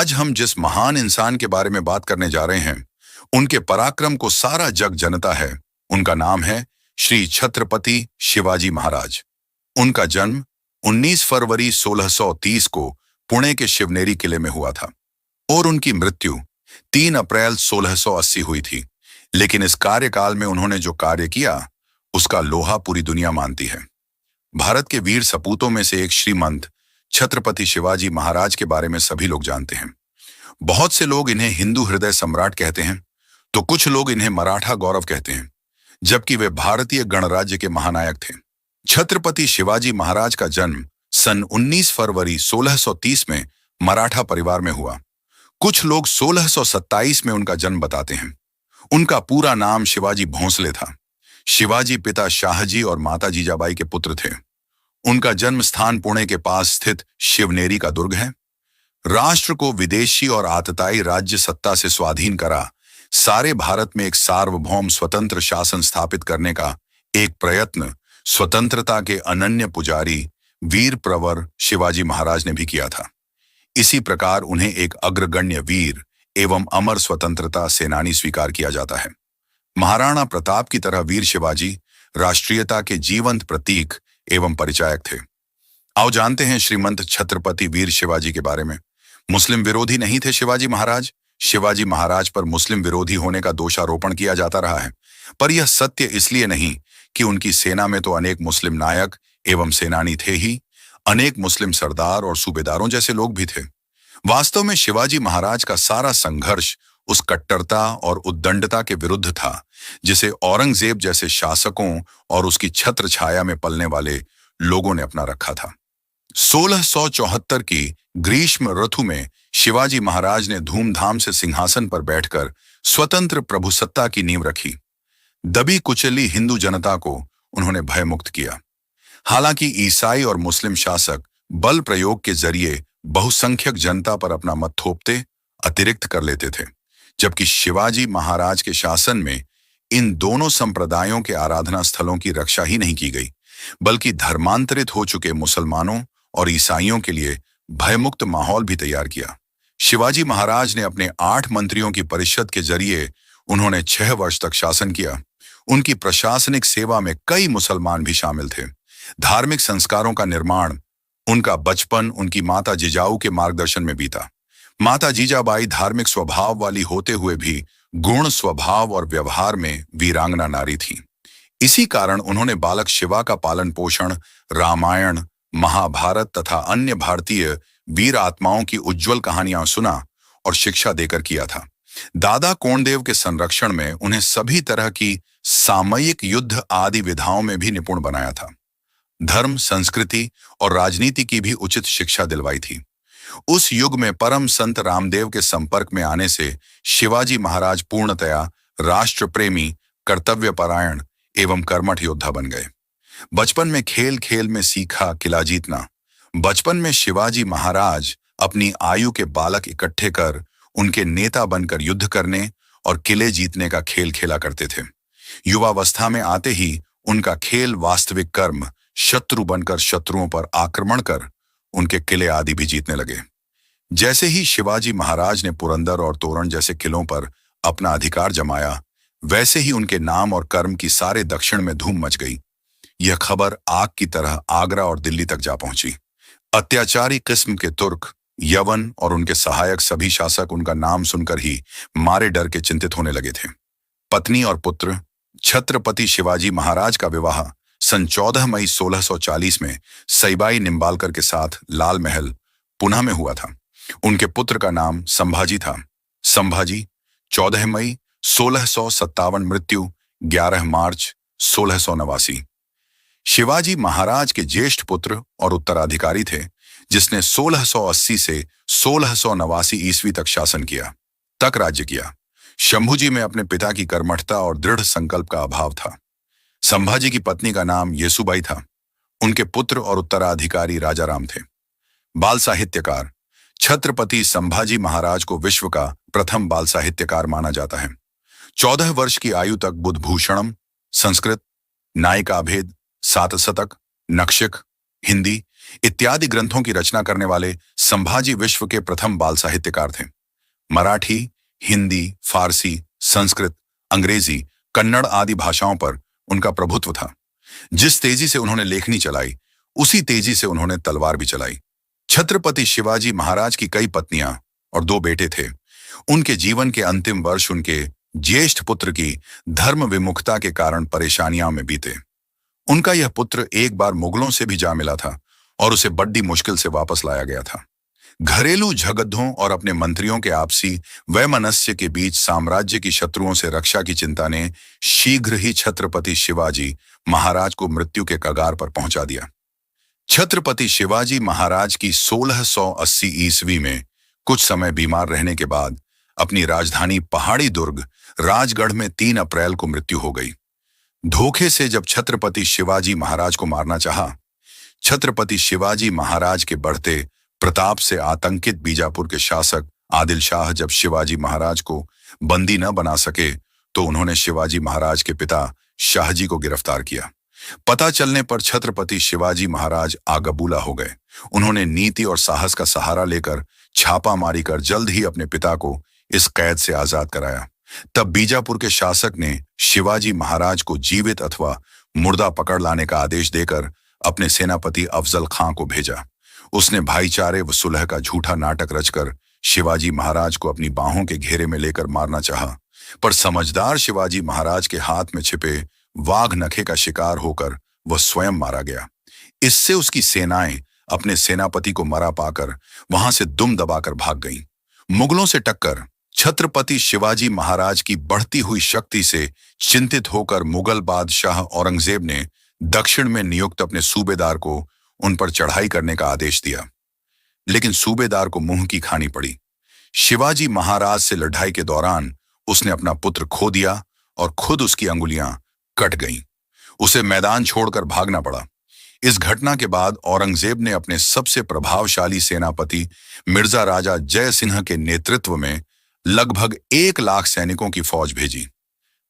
आज हम जिस महान इंसान के बारे में बात करने जा रहे हैं, उनके पराक्रम को सारा जग जानता है। उनका नाम है श्री छत्रपति शिवाजी महाराज। उनका जन्म 19 फरवरी 1630 को पुणे के शिवनेरी किले में हुआ था और उनकी मृत्यु 3 अप्रैल 1680 हुई थी। लेकिन इस कार्यकाल में उन्होंने जो कार्य किया, उसका लोहा पूरी दुनिया मानती है। भारत के वीर सपूतों में से एक श्रीमंत छत्रपति शिवाजी महाराज के बारे में सभी लोग जानते हैं। बहुत से लोग इन्हें हिंदू हृदय सम्राट कहते हैं, तो कुछ लोग इन्हें मराठा गौरव कहते हैं, जबकि वे भारतीय गणराज्य के महानायक थे। छत्रपति शिवाजी महाराज का जन्म सन 19 फरवरी 1630 में मराठा परिवार में हुआ। कुछ लोग 1627 में उनका जन्म बताते हैं। उनका पूरा नाम शिवाजी भोंसले था। शिवाजी पिता शाहजी और माता जीजाबाई के पुत्र थे। उनका जन्म स्थान पुणे के पास स्थित शिवनेरी का दुर्ग है। राष्ट्र को विदेशी और आतताई राज्य सत्ता से स्वाधीन करा सारे भारत में एक सार्वभौम स्वतंत्र शासन स्थापित करने का एक प्रयत्न स्वतंत्रता के अनन्य पुजारी वीर प्रवर शिवाजी महाराज ने भी किया था। इसी प्रकार उन्हें एक अग्रगण्य वीर एवं अमर स्वतंत्रता सेनानी स्वीकार किया जाता है। महाराणा प्रताप की तरह वीर शिवाजी राष्ट्रीयता के जीवंत प्रतीक एवं परिचायक थे। आओ जानते हैं श्रीमंत छत्रपति वीर शिवाजी के बारे में। मुस्लिम विरोधी नहीं थे शिवाजी महाराज। शिवाजी महाराज पर मुस्लिम विरोधी होने का दोषारोपण किया जाता रहा है, पर यह सत्य इसलिए नहीं कि उनकी सेना में तो अनेक मुस्लिम नायक एवं सेनानी थे ही, अनेक मुस्लिम सरदार और सूबेदारों जैसे लोग भी थे। वास्तव में शिवाजी महाराज का सारा संघर्ष उस कट्टरता और उद्दंडता के विरुद्ध था, जिसे औरंगजेब जैसे शासकों और उसकी छत्र छाया में पलने वाले लोगों ने अपना रखा था। 1674 की ग्रीष्म ऋतु में शिवाजी महाराज ने धूमधाम से सिंहासन पर बैठकर स्वतंत्र प्रभुसत्ता की नींव रखी। दबी कुचली हिंदू जनता को उन्होंने भयमुक्त किया। हालांकि ईसाई और मुस्लिम शासक बल प्रयोग के जरिए बहुसंख्यक जनता पर अपना मत थोपते, अतिरिक्त कर लेते थे, जबकि शिवाजी महाराज के शासन में इन दोनों संप्रदायों के आराधना स्थलों की रक्षा ही नहीं की गई, बल्कि धर्मांतरित हो चुके मुसलमानों और ईसाइयों के लिए भयमुक्त माहौल भी तैयार किया। शिवाजी महाराज ने अपने 8 मंत्रियों की परिषद के जरिए उन्होंने 6 वर्ष तक शासन किया। उनकी प्रशासनिक सेवा में कई मुसलमान भी शामिल थे। धार्मिक संस्कारों का निर्माण उनका बचपन उनकी माता जिजाऊ के मार्गदर्शन में बीता। माता जीजाबाई धार्मिक स्वभाव वाली होते हुए भी गुण, स्वभाव और व्यवहार में वीरांगना नारी थी। इसी कारण उन्होंने बालक शिवा का पालन पोषण रामायण, महाभारत तथा अन्य भारतीय वीर आत्माओं की उज्जवल कहानियां सुना और शिक्षा देकर किया था। दादा कोंडदेव के संरक्षण में उन्हें सभी तरह की सामयिक युद्ध आदि विधाओं में भी निपुण बनाया था। धर्म, संस्कृति और राजनीति की भी उचित शिक्षा दिलवाई थी। उस युग में परम संत रामदेव के संपर्क में आने से शिवाजी महाराज पूर्णतया राष्ट्र प्रेमी, कर्तव्यपरायण एवं कर्मठ योद्धा बन गए। बचपन में खेल खेल में सीखा किला जीतना। बचपन में शिवाजी महाराज अपनी आयु के बालक इकट्ठे कर उनके नेता बनकर युद्ध करने और किले जीतने का खेल खेला करते थे। युवावस्था में आते ही उनका खेल वास्तविक कर्म शत्रु बनकर शत्रुओं पर आक्रमण कर उनके किले आदि भी जीतने लगे। जैसे ही शिवाजी महाराज ने पुरंदर और तोरण जैसे किलों पर अपना अधिकार जमाया, वैसे ही उनके नाम और कर्म की सारे दक्षिण में धूम मच गई। यह खबर आग की तरह आगरा और दिल्ली तक जा पहुंची। अत्याचारी किस्म के तुर्क, यवन और उनके सहायक सभी शासक उनका नाम सुनकर ही मारे डर के चिंतित होने लगे थे। पत्नी और पुत्र छत्रपति शिवाजी महाराज का विवाह सन 14 मई 1640 में सईबाई निम्बालकर के साथ लाल महल, पुणे में हुआ था। उनके पुत्र का नाम संभाजी था। संभाजी 14 मई 1657, मृत्यु 11 मार्च 1689। शिवाजी महाराज के ज्येष्ठ पुत्र और उत्तराधिकारी थे, जिसने 1680 से 1689 ईस्वी तक शासन किया, तक राज्य किया। शंभूजी में अपने पिता की कर्मठता और दृढ़ संकल्प का अभाव था। संभाजी की पत्नी का नाम येसुबाई था। उनके पुत्र और उत्तराधिकारी राजाराम थे। बाल साहित्यकार छत्रपति संभाजी महाराज को विश्व का प्रथम बाल साहित्यकार माना जाता है। 14 वर्ष की आयु तक बुद्धभूषणम, संस्कृत, नायिकाभेद, सातशतक, नक्षिक, हिंदी इत्यादि ग्रंथों की रचना करने वाले संभाजी विश्व के प्रथम बाल साहित्यकार थे। मराठी, हिंदी, फारसी, संस्कृत, अंग्रेजी, कन्नड़ आदि भाषाओं पर उनका प्रभुत्व था। जिस तेजी से उन्होंने लेखनी चलाई, उसी तेजी से उन्होंने तलवार भी चलाई। छत्रपति शिवाजी महाराज की कई पत्नियां और 2 बेटे थे। उनके जीवन के अंतिम वर्ष उनके ज्येष्ठ पुत्र की धर्म विमुखता के कारण परेशानियों में बीते। उनका यह पुत्र एक बार मुगलों से भी जा मिला था और उसे बड़ी मुश्किल से वापस लाया गया था। घरेलू झगड़ों और अपने मंत्रियों के आपसी वैमनस्य के बीच साम्राज्य की शत्रुओं से रक्षा की चिंता ने शीघ्र ही छत्रपति शिवाजी महाराज को मृत्यु के कगार पर पहुंचा दिया। छत्रपति शिवाजी महाराज की 1680 ईस्वी में कुछ समय बीमार रहने के बाद अपनी राजधानी पहाड़ी दुर्ग राजगढ़ में 3 अप्रैल को मृत्यु हो गई। धोखे से जब छत्रपति शिवाजी महाराज को मारना चाहा, छत्रपति शिवाजी महाराज के बढ़ते प्रताप से आतंकित बीजापुर के शासक आदिल शाह जब शिवाजी महाराज को बंदी न बना सके, तो उन्होंने शिवाजी महाराज के पिता शाहजी को गिरफ्तार किया। पता चलने पर छत्रपति शिवाजी महाराज आगबूला हो गए। उन्होंने नीति और साहस का सहारा लेकर छापामारी कर जल्द ही अपने पिता को इस कैद से आजाद कराया। तब बीजापुर के शासक ने शिवाजी महाराज को जीवित अथवा मुर्दा पकड़ लाने का आदेश देकर अपने सेनापति अफजल खां को भेजा। उसने भाईचारे व सुलह का झूठा नाटक रचकर शिवाजी महाराज को अपनी बाहों के घेरे में लेकर मारना चाहा, पर समझदार शिवाजी महाराज के हाथ में छिपे वाघ नखे का शिकार होकर वह स्वयं मारा गया। इससे उसकी सेनाएं अपने सेनापति को मरा पाकर वहां से दुम दबाकर भाग गईं। मुगलों से टक्कर छत्रपति शिवाजी महाराज की बढ़ती हुई शक्ति से चिंतित होकर मुगल बादशाह औरंगजेब ने दक्षिण में नियुक्त अपने सूबेदार को उन पर चढ़ाई करने का आदेश दिया, लेकिन सूबेदार को मुंह की खानी पड़ी। शिवाजी महाराज से लड़ाई के दौरान उसने अपना पुत्र खो दिया और खुद उसकी अंगुलियां कट गईं। उसे मैदान छोड़कर भागना पड़ा। इस घटना के बाद औरंगजेब ने अपने सबसे प्रभावशाली सेनापति मिर्जा राजा जय सिंह के नेतृत्व में लगभग 1 लाख सैनिकों की फौज भेजी।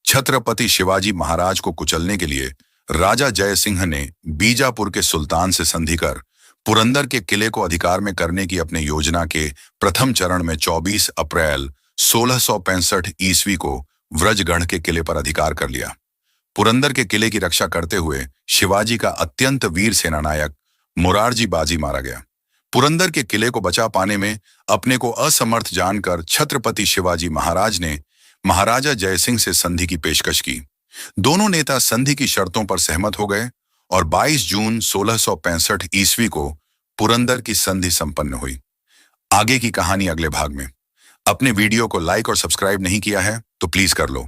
छत्रपति शिवाजी महाराज को कुचलने के लिए राजा जय सिंह ने बीजापुर के सुल्तान से संधि कर पुरंदर के किले को अधिकार में करने की अपने योजना के प्रथम चरण में 24 अप्रैल 1665 ईस्वी को व्रजगढ़ के किले पर अधिकार कर लिया। पुरंदर के किले की रक्षा करते हुए शिवाजी का अत्यंत वीर सेनानायक मुरारजी बाजी मारा गया। पुरंदर के किले को बचा पाने में अपने को असमर्थ जानकर छत्रपति शिवाजी महाराज ने महाराजा जय सिंह से संधि की पेशकश की। दोनों नेता संधि की शर्तों पर सहमत हो गए और 22 जून 1665 ईस्वी को पुरंदर की संधि संपन्न हुई। आगे की कहानी अगले भाग में। अपने वीडियो को लाइक और सब्सक्राइब नहीं किया है तो प्लीज कर लो।